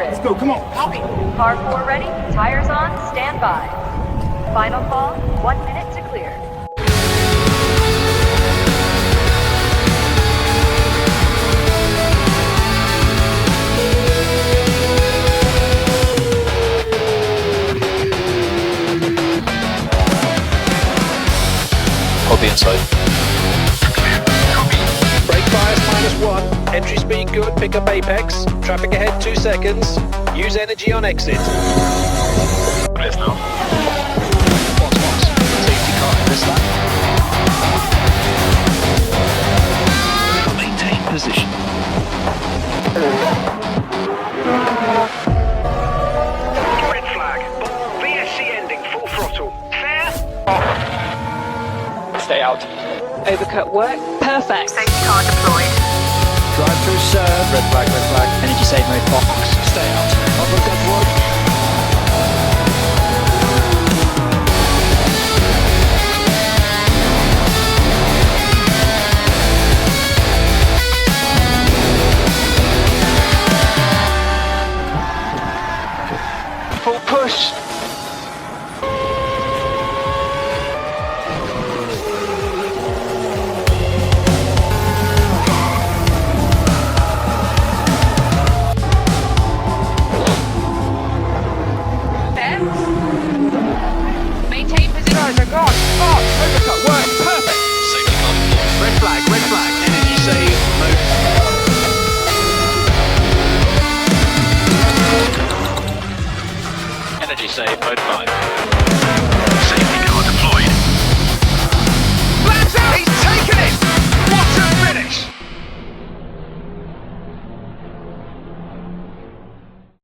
Let's go, come on. Copy. Car 4 ready, tires on, stand by. Final call, 1 minute to clear. Hold the inside. Brake bias -1. Entry speed good. Pick up apex. Traffic ahead 2 seconds. Use energy on exit. Clear now. Box. Safety car in this lap. Maintain position. Red flag. VSC ending. Full throttle. Fair. Stay out. Overcut work. Perfect. Safety car deployed. Drive through serve. Red flag. Energy save mode box. Stay out. Overcut work.